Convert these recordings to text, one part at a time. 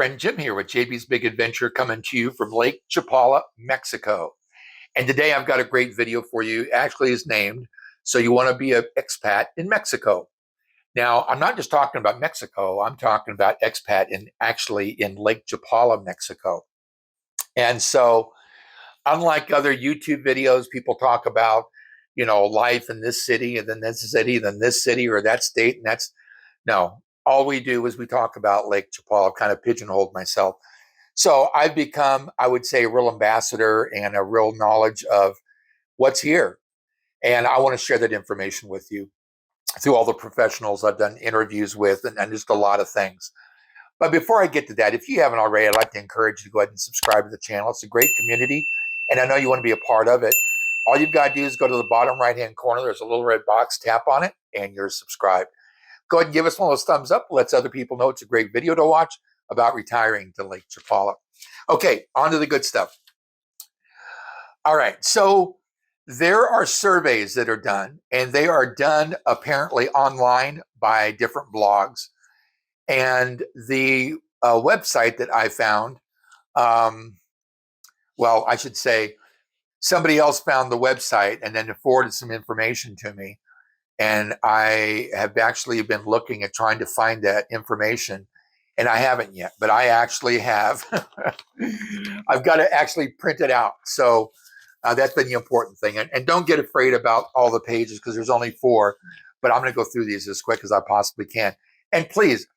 friend Jim here with JB's Big Adventure, coming to you from Lake Chapala, Mexico. And today I've got a great video for you. Actually is named, So You Want to Be an Expat in Mexico. Now, I'm not just talking about Mexico. I'm talking about expat in Lake Chapala, Mexico. And so, unlike other YouTube videos, people talk about, life in this city and then this city, then this city or that state. And no, all we do is we talk about Lake Chapala. I've kind of pigeonholed myself. So I've become, I would say, a real ambassador and a real knowledge of what's here. And I want to share that information with you through all the professionals I've done interviews with and just a lot of things. But before I get to that, if you haven't already, I'd like to encourage you to go ahead and subscribe to the channel. It's a great community, and I know you want to be a part of it. All you've got to do is go to the bottom right-hand corner. There's a little red box. Tap on it, and you're subscribed. Go ahead and give us one of those thumbs up. Lets other people know it's a great video to watch about retiring to Lake Chapala. Okay, on to the good stuff. All right, so there are surveys that are done, and they are done apparently online by different blogs. And the website that I found, well, I should say somebody else found the website and then forwarded some information to me. And I have actually been looking at trying to find that information, and I haven't yet, but I actually have. I've got to actually print it out. So that's been the important thing. And don't get afraid about all the pages because there's only 4, but I'm going to go through these as quick as I possibly can. And please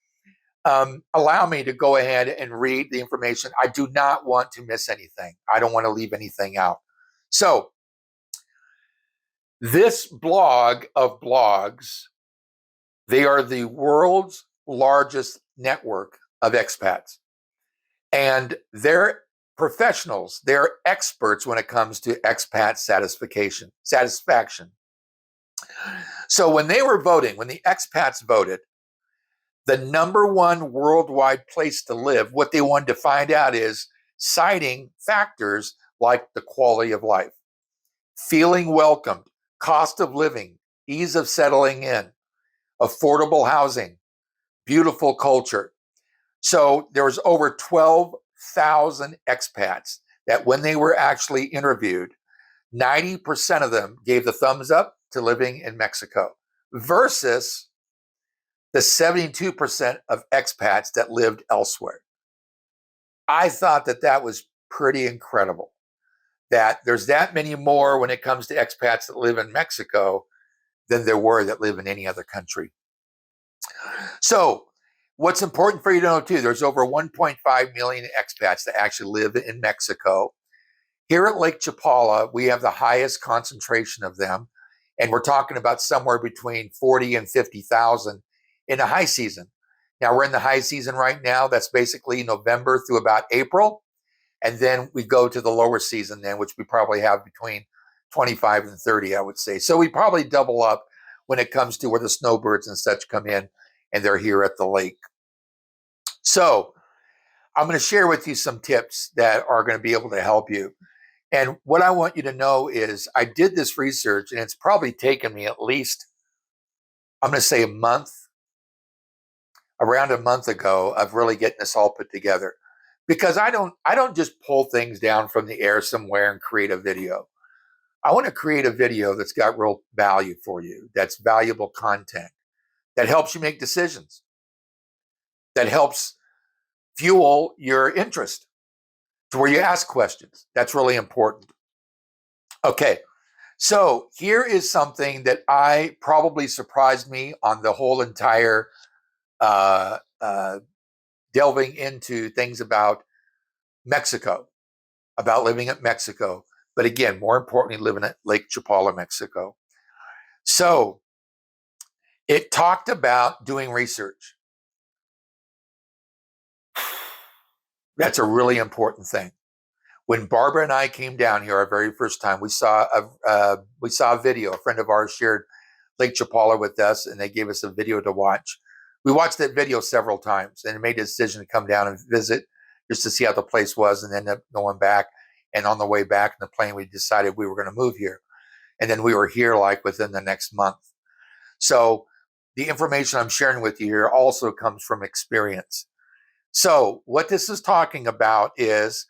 allow me to go ahead and read the information. I do not want to miss anything. I don't want to leave anything out. So this blog of blogs, they are the world's largest network of expats. And they're professionals. They're experts when it comes to expat satisfaction. So when they were voting, when the expats voted, the #1 worldwide place to live, what they wanted to find out is citing factors like the quality of life, feeling welcomed, cost of living, ease of settling in, affordable housing, beautiful culture. So there was over 12,000 expats that when they were actually interviewed, 90% of them gave the thumbs up to living in Mexico versus the 72% of expats that lived elsewhere. I thought that was pretty incredible, that there's that many more when it comes to expats that live in Mexico than there were that live in any other country. So what's important for you to know too, there's over 1.5 million expats that actually live in Mexico. Here at Lake Chapala, we have the highest concentration of them. And we're talking about somewhere between 40 and 50,000 in the high season. Now we're in the high season right now. That's basically November through about April. And then we go to the lower season then, which we probably have between 25 and 30, I would say. So we probably double up when it comes to where the snowbirds and such come in and they're here at the lake. So I'm going to share with you some tips that are going to be able to help you. And what I want you to know is I did this research, and it's probably taken me at least, I'm going to say around a month ago of really getting this all put together. Because I don't just pull things down from the air somewhere and create a video. I want to create a video that's got real value for you, that's valuable content, that helps you make decisions, that helps fuel your interest to where you ask questions. That's really important. Okay, so here is something that I probably surprised me on the whole entire delving into things about Mexico, about living in Mexico. But again, more importantly, living at Lake Chapala, Mexico. So it talked about doing research. That's a really important thing. When Barbara and I came down here our very first time, we saw a video. A friend of ours shared Lake Chapala with us, and they gave us a video to watch. We watched that video several times and made a decision to come down and visit just to see how the place was, and ended up going back. And on the way back in the plane, we decided we were going to move here. And then we were here like within the next month. So the information I'm sharing with you here also comes from experience. So what this is talking about is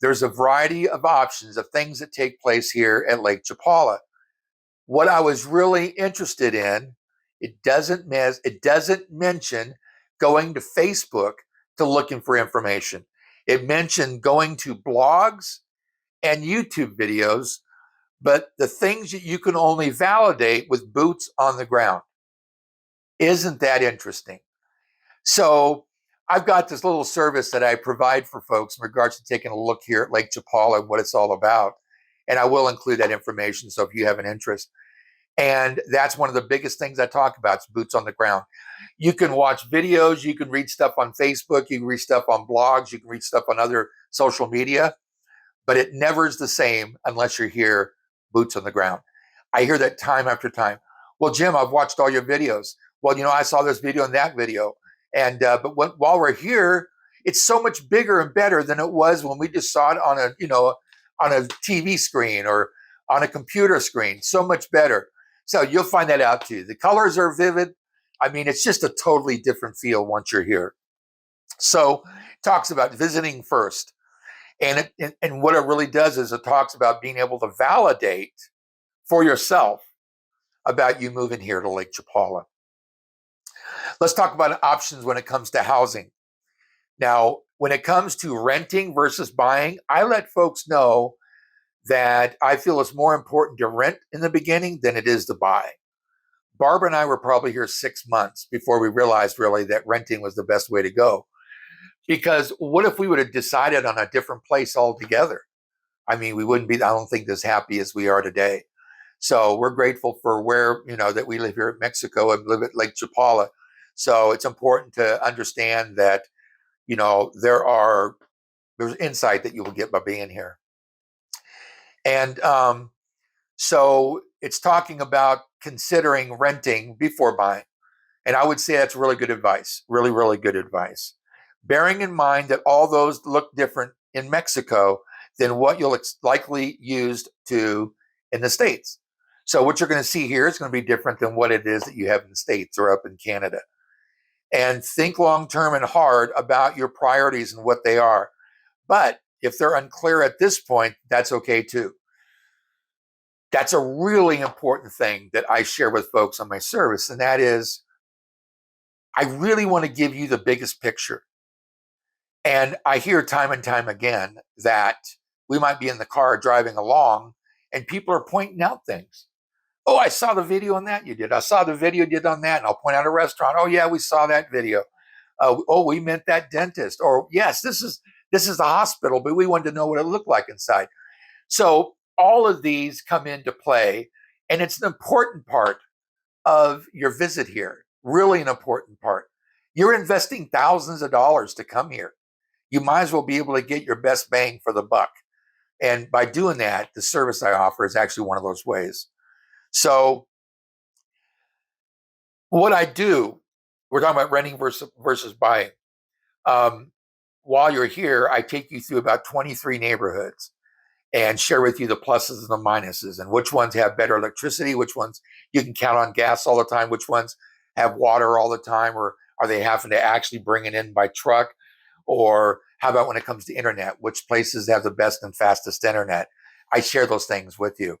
there's a variety of options of things that take place here at Lake Chapala. What I was really interested in, it doesn't mention going to Facebook to looking for information. It mentioned going to blogs and YouTube videos, but the things that you can only validate with boots on the ground. Isn't that interesting? So I've got this little service that I provide for folks in regards to taking a look here at Lake Chapala and what it's all about. And I will include that information. So if you have an interest, and that's one of the biggest things I talk about is boots on the ground. You can watch videos, you can read stuff on Facebook, you can read stuff on blogs, you can read stuff on other social media, but it never is the same unless you're here, boots on the ground. I hear that time after time. Well, Jim, I've watched all your videos. Well, I saw this video and that video. And while we're here, it's so much bigger and better than it was when we just saw it on a TV screen or on a computer screen. So much better. So you'll find that out too. The colors are vivid. I mean, it's just a totally different feel once you're here. So it talks about visiting first. And what it really does is it talks about being able to validate for yourself about you moving here to Lake Chapala. Let's talk about options when it comes to housing. Now, when it comes to renting versus buying, I let folks know that I feel it's more important to rent in the beginning than it is to buy. Barbara and I were probably here 6 months before we realized really that renting was the best way to go. Because what if we would have decided on a different place altogether? I mean, we wouldn't be, I don't think, as happy as we are today. So we're grateful for where, that we live here in Mexico and live at Lake Chapala. So it's important to understand that, there's insight that you will get by being here. And so it's talking about considering renting before buying. And I would say that's really good advice, really, really good advice. Bearing in mind that all those look different in Mexico than what you'll likely use to in the States. So what you're going to see here is going to be different than what it is that you have in the States or up in Canada. And think long-term and hard about your priorities and what they are. But if they're unclear at this point, that's okay too. That's a really important thing that I share with folks on my service. And that is, I really want to give you the biggest picture. And I hear time and time again that we might be in the car driving along and people are pointing out things. Oh, I saw the video on that you did. I saw the video you did on that. And I'll point out a restaurant. Oh, yeah, we saw that video. Oh, we meant that dentist. Or yes, this is the hospital, but we wanted to know what it looked like inside. So all of these come into play. And it's an important part of your visit here. Really an important part. You're investing thousands of dollars to come here. You might as well be able to get your best bang for the buck. And by doing that, the service I offer is actually one of those ways. So what I do, we're talking about renting versus buying. While you're here, I take you through about 23 neighborhoods and share with you the pluses and the minuses and which ones have better electricity, which ones you can count on gas all the time, which ones have water all the time, or are they having to actually bring it in by truck? Or how about when it comes to internet, which places have the best and fastest internet? I share those things with you.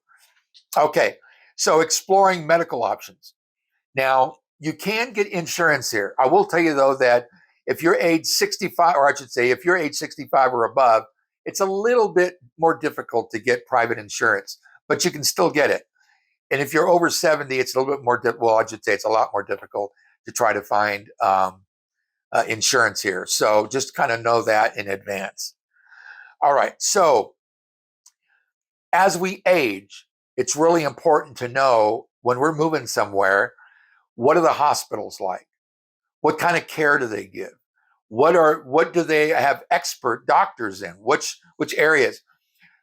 Okay, so exploring medical options. Now, you can get insurance here. I will tell you, though, that if you're age 65, or I should say, if you're age 65 or above, it's a little bit more difficult to get private insurance, but you can still get it. And if you're over 70, it's a little bit more, I should say it's a lot more difficult to try to find insurance here. So just kind of know that in advance. All right. So as we age, it's really important to know when we're moving somewhere, what are the hospitals like? What kind of care do they give? What do they have expert doctors in? Which areas?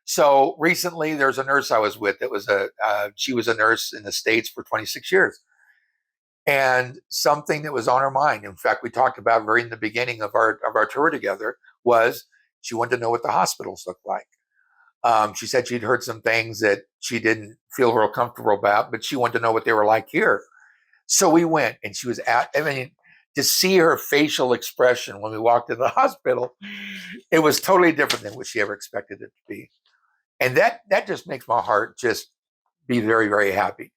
So recently, there's a nurse I was with that was she was a nurse in the States for 26 years. And something that was on her mind, in fact, we talked about very in the beginning of our tour together, was she wanted to know what the hospitals look like. She said she'd heard some things that she didn't feel real comfortable about, but she wanted to know what they were like here. So we went, and she was to see her facial expression when we walked into the hospital, it was totally different than what she ever expected it to be. And that just makes my heart just be very, very happy,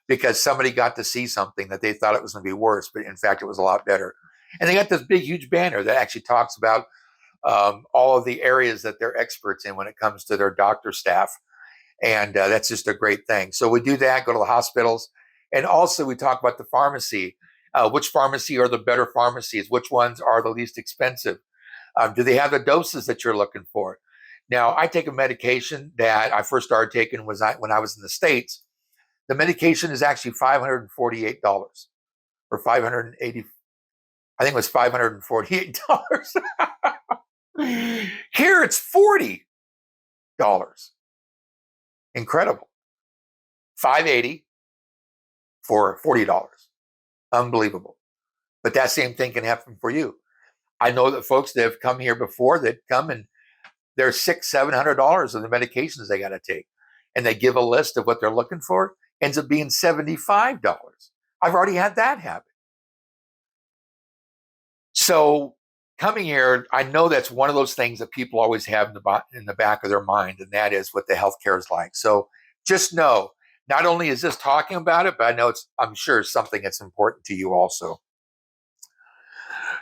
because somebody got to see something that they thought it was going to be worse, but in fact, it was a lot better. And they got this big, huge banner that actually talks about all of the areas that they're experts in when it comes to their doctor staff. And that's just a great thing. So we do that, go to the hospitals. And also we talk about the pharmacy. Which pharmacy are the better pharmacies? Which ones are the least expensive? Do they have the doses that you're looking for? Now, I take a medication that I first started taking when I was in the States. The medication is actually $548 or 580. I think it was $548. Here it's $40. Incredible. $580 for $40. Unbelievable. But that same thing can happen for you. I know that folks that have come here before that come and they're $600-700 of the medications they got to take, and they give a list of what they're looking for, ends up being $75. I've already had that happen. So coming here, I know that's one of those things that people always have in the back of their mind, and that is what the healthcare is like. So just know, not only is this talking about it, but I know I'm sure it's something that's important to you also.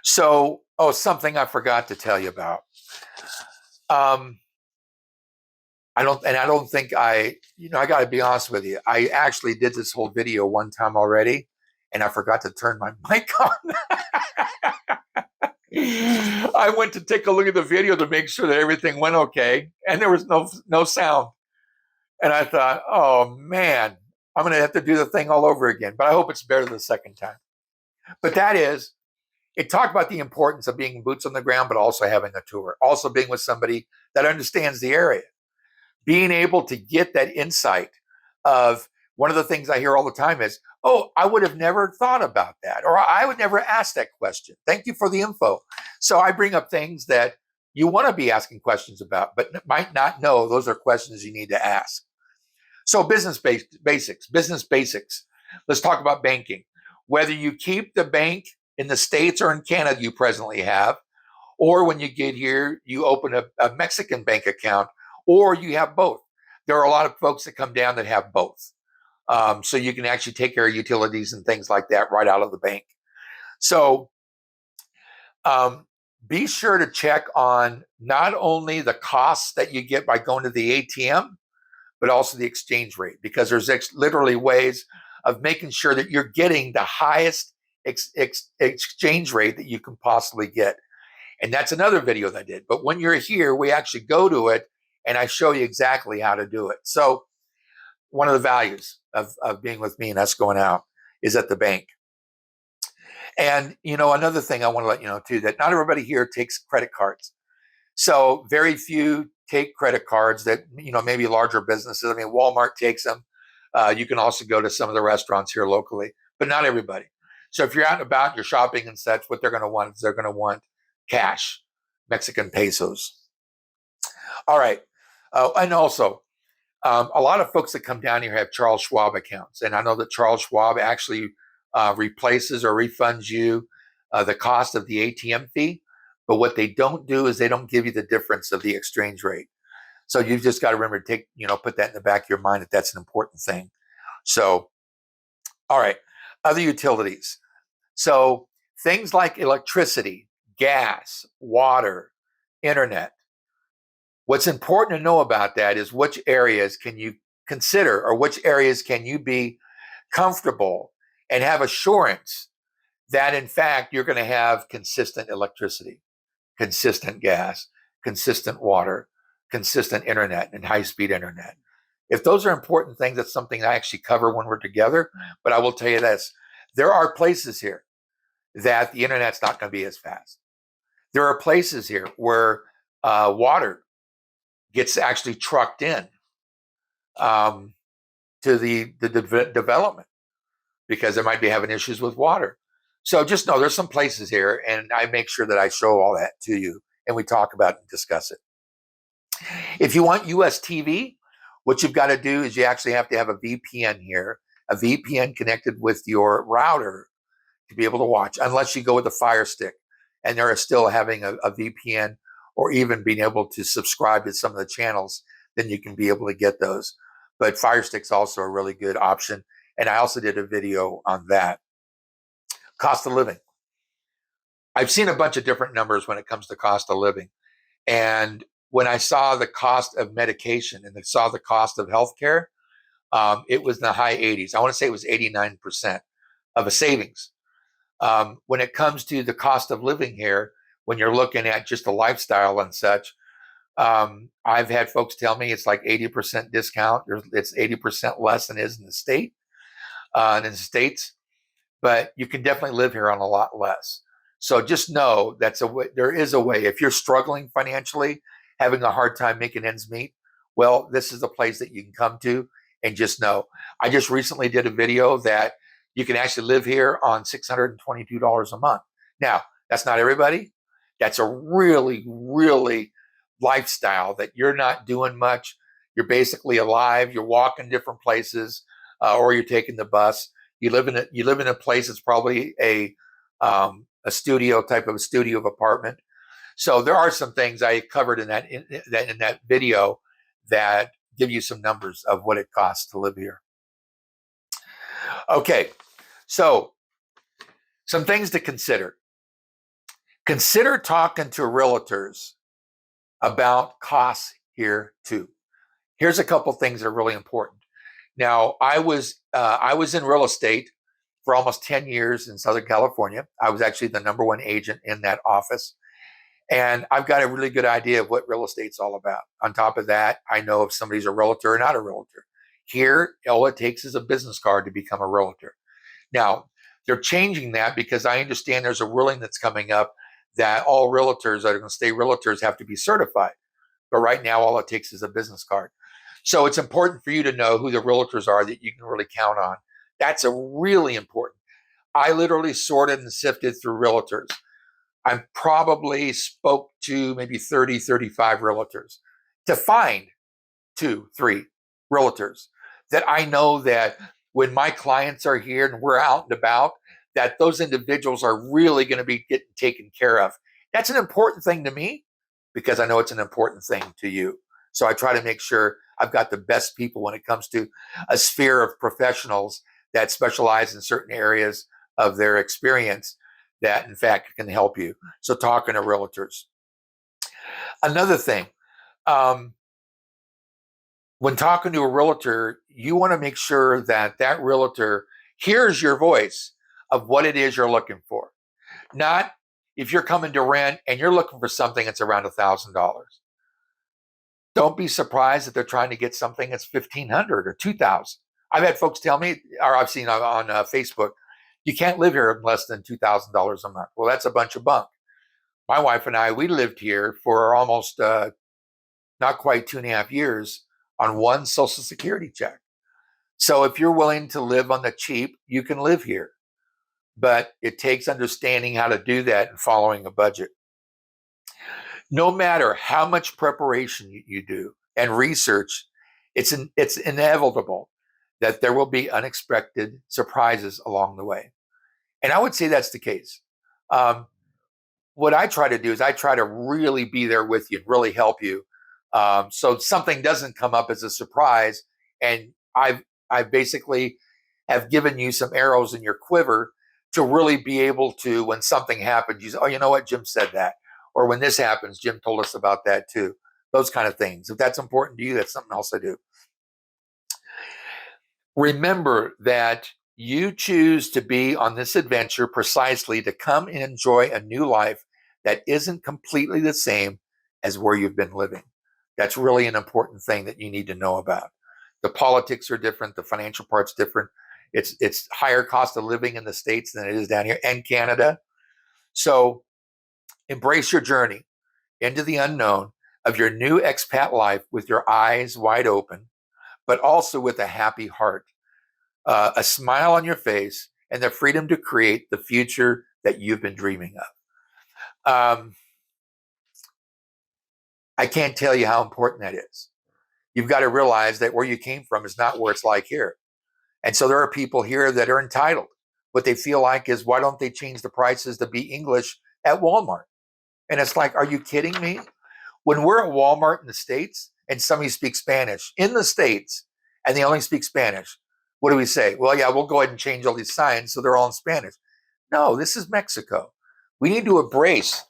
So, something I forgot to tell you about. I don't think I got to be honest with you. I actually did this whole video one time already, and I forgot to turn my mic on. I went to take a look at the video to make sure that everything went okay, and there was no sound. And I thought, oh man, I'm going to have to do the thing all over again. But I hope it's better the second time. But it talked about the importance of being boots on the ground, but also having a tour, also being with somebody that understands the area, being able to get that insight of one of the things I hear all the time is, oh, I would have never thought about that, or I would never ask that question. Thank you for the info. So I bring up things that you want to be asking questions about, but might not know those are questions you need to ask. So business basics. Let's talk about banking. Whether you keep the bank in the States or in Canada you presently have, or when you get here, you open a Mexican bank account, or you have both. There are a lot of folks that come down that have both. So you can actually take care of utilities and things like that right out of the bank. So be sure to check on not only the costs that you get by going to the ATM, but also the exchange rate, because there's literally ways of making sure that you're getting the highest exchange rate that you can possibly get. And that's another video that I did. But when you're here, we actually go to it and I show you exactly how to do it. So one of the values of being with me and us going out is at the bank. And, another thing I want to let you know too, that not everybody here takes credit cards. So very few take credit cards that, maybe larger businesses. I mean, Walmart takes them. You can also go to some of the restaurants here locally, but not everybody. So if you're out and about, you're shopping and such, what they're going to want is they're going to want cash, Mexican pesos. All right. And also, a lot of folks that come down here have Charles Schwab accounts. And I know that Charles Schwab actually replaces or refunds you the cost of the ATM fee. But what they don't do is they don't give you the difference of the exchange rate. So you've just got to remember to put that in the back of your mind that that's an important thing. So, all right, other utilities. So things like electricity, gas, water, internet. What's important to know about that is which areas can you consider, or which areas can you be comfortable and have assurance that in fact you're going to have consistent electricity, consistent gas, consistent water, consistent internet, and high-speed internet. If those are important things, that's something I actually cover when we're together. But I will tell you this, there are places here that the internet's not going to be as fast. There are places here where water gets actually trucked in to the development because they might be having issues with water. So just know there's some places here, and I make sure that I show all that to you, and we talk about it and discuss it. If you want US TV, what you've got to do is you actually have to have a VPN here, a VPN connected with your router to be able to watch, unless you go with a Fire Stick, and they're still having a VPN or even being able to subscribe to some of the channels. Then you can be able to get those. But Fire Stick's also a really good option, and I also did a video on that. Cost of living. I've seen a bunch of different numbers when it comes to cost of living. And when I saw the cost of medication and I saw the cost of healthcare, it was in the high 80s. I want to say it was 89% of a savings. When it comes to the cost of living here, when you're looking at just the lifestyle and such, I've had folks tell me it's like 80% discount. It's 80% less than it is in the state, in the States, but you can definitely live here on a lot less. So just know that's a way. There is a way. If you're struggling financially, having a hard time making ends meet, well, this is a place that you can come to and just know. I just recently did a video that you can actually live here on $622 a month. Now, that's not everybody. That's a really, really lifestyle that you're not doing much. You're basically alive. You're walking different places, or you're taking the bus. You live in a place that's probably a studio type of a studio of apartment. So there are some things I covered in that video that give you some numbers of what it costs to live here. Okay, so some things to consider. Consider talking to realtors about costs here too. Here's a couple things that are really important. Now, I was in real estate for almost 10 years in Southern California. I was actually the number one agent in that office. And I've got a really good idea of what real estate's all about. On top of that, I know if somebody's a realtor or not a realtor. Here, all it takes is a business card to become a realtor. Now, they're changing that because I understand there's a ruling that's coming up that all realtors that are going to stay realtors have to be certified. But right now, all it takes is a business card. So it's important for you to know who the realtors are that you can really count on. That's a really important. I literally sorted and sifted through realtors. I probably spoke to maybe 30, 35 realtors to find 2, 3 realtors that I know that when my clients are here and we're out and about, that those individuals are really going to be getting taken care of. That's an important thing to me because I know it's an important thing to you. So I try to make sure I've got the best people when it comes to a sphere of professionals that specialize in certain areas of their experience that, in fact, can help you. So talking to realtors. Another thing, when talking to a realtor, you want to make sure that that realtor hears your voice of what it is you're looking for. Not if you're coming to rent and you're looking for something that's around $1,000. Don't be surprised that they're trying to get something that's $1,500 or $2,000. I've had folks tell me, or I've seen on Facebook, you can't live here less than $2,000 a month. Well, that's a bunch of bunk. My wife and I, we lived here for almost not quite 2.5 years on one Social Security check. So if you're willing to live on the cheap, you can live here. But it takes understanding how to do that and following a budget. No matter how much preparation you do and research, it's inevitable that there will be unexpected surprises along the way. And I would say that's the case. What I try to do is I try to really be there with you and really help you. So something doesn't come up as a surprise. And I basically have given you some arrows in your quiver to really be able to, when something happens, you say, oh, you know what, Jim said that. Or when this happens, Jim told us about that too. Those kind of things. If that's important to you, that's something else I do. Remember that you choose to be on this adventure precisely to come and enjoy a new life that isn't completely the same as where you've been living. That's really an important thing that you need to know about. The politics are different. The financial part's different. It's higher cost of living in the States than it is down here, and Canada. So embrace your journey into the unknown of your new expat life with your eyes wide open, but also with a happy heart, a smile on your face, and the freedom to create the future that you've been dreaming of. I can't tell you how important that is. You've got to realize that where you came from is not where it's like here. And so there are people here that are entitled. what they feel like is, why don't they change the prices to be English at Walmart? And it's like, are you kidding me? When we're at Walmart in the States and somebody speaks Spanish in the States and they only speak Spanish, what do we say? Well, yeah, we'll go ahead and change all these signs so they're all in Spanish. No, this is Mexico. We need to embrace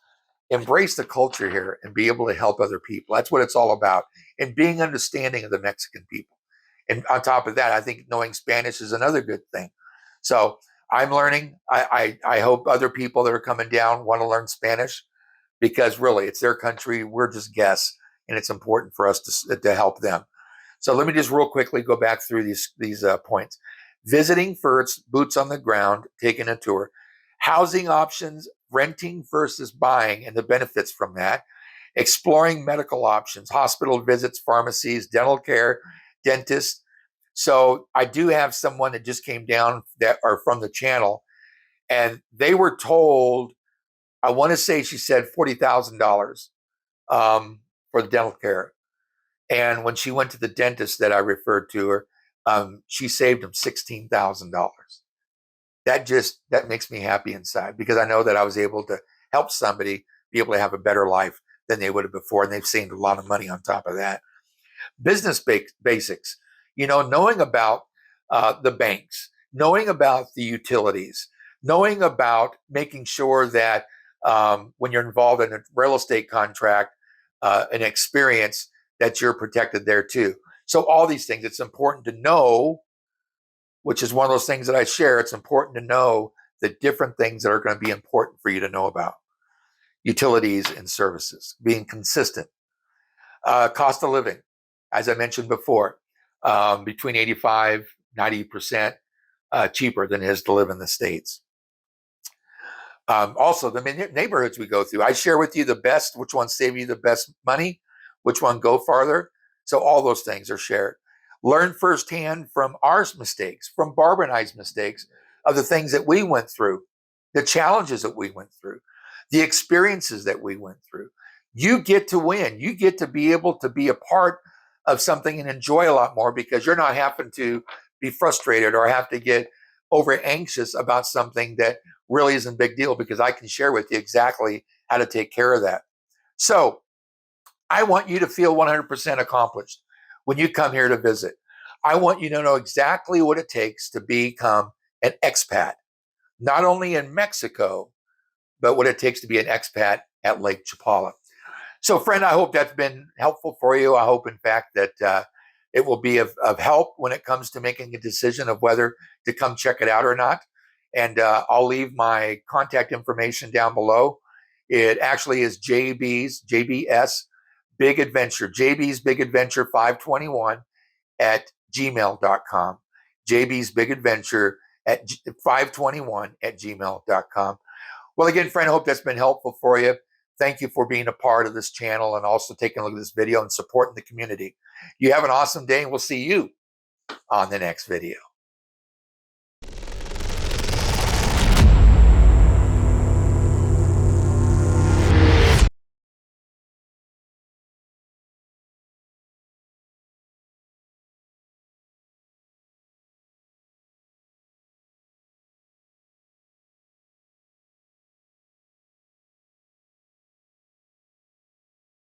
the culture here and be able to help other people. That's what it's all about. And being understanding of the Mexican people. And on top of that, I think knowing Spanish is another good thing. So I'm learning. I hope other people that are coming down want to learn Spanish, because really it's their country. We're just guests, and it's important for us to help them. So let me just real quickly go back through these points. Visiting first, boots on the ground, taking a tour. Housing options, renting versus buying and the benefits from that. Exploring medical options, hospital visits, pharmacies, dental care, dentists. So I do have someone that just came down that are from the channel, and they were told, I want to say she said $40,000 for the dental care. And when she went to the dentist that I referred to her, she saved him $16,000. That makes me happy inside, because I know that I was able to help somebody be able to have a better life than they would have before, and they've saved a lot of money on top of that. Business basics, knowing about the banks, knowing about the utilities, knowing about making sure that when you're involved in a real estate contract, an experience, that you're protected there too. So all these things, it's important to know, which is one of those things that I share. It's important to know the different things that are going to be important for you to know about. Utilities and services, being consistent. Cost of living, as I mentioned before, between 85, 90% cheaper than it is to live in the States. Also, the neighborhoods we go through, I share with you the best, which ones save you the best money, which one go farther. So all those things are shared. Learn firsthand from our mistakes, from Barbara and I's mistakes, of the things that we went through, the challenges that we went through, the experiences that we went through. You get to win. You get to be able to be a part of something and enjoy a lot more, because you're not having to be frustrated or have to get over anxious about something that really isn't a big deal, because I can share with you exactly how to take care of that. So I want you to feel 100% accomplished when you come here to visit. I want you to know exactly what it takes to become an expat, not only in Mexico, but what it takes to be an expat at Lake Chapala. So, friend, I hope that's been helpful for you. I hope, in fact, that it will be of help when it comes to making a decision of whether to come check it out or not. And I'll leave my contact information down below. It actually is JB's Big Adventure, JB's Big Adventure 521 at gmail.com. JB's Big Adventure at 521 at gmail.com. Well, again, friend, I hope that's been helpful for you. Thank you for being a part of this channel and also taking a look at this video and supporting the community. You have an awesome day, and we'll see you on the next video.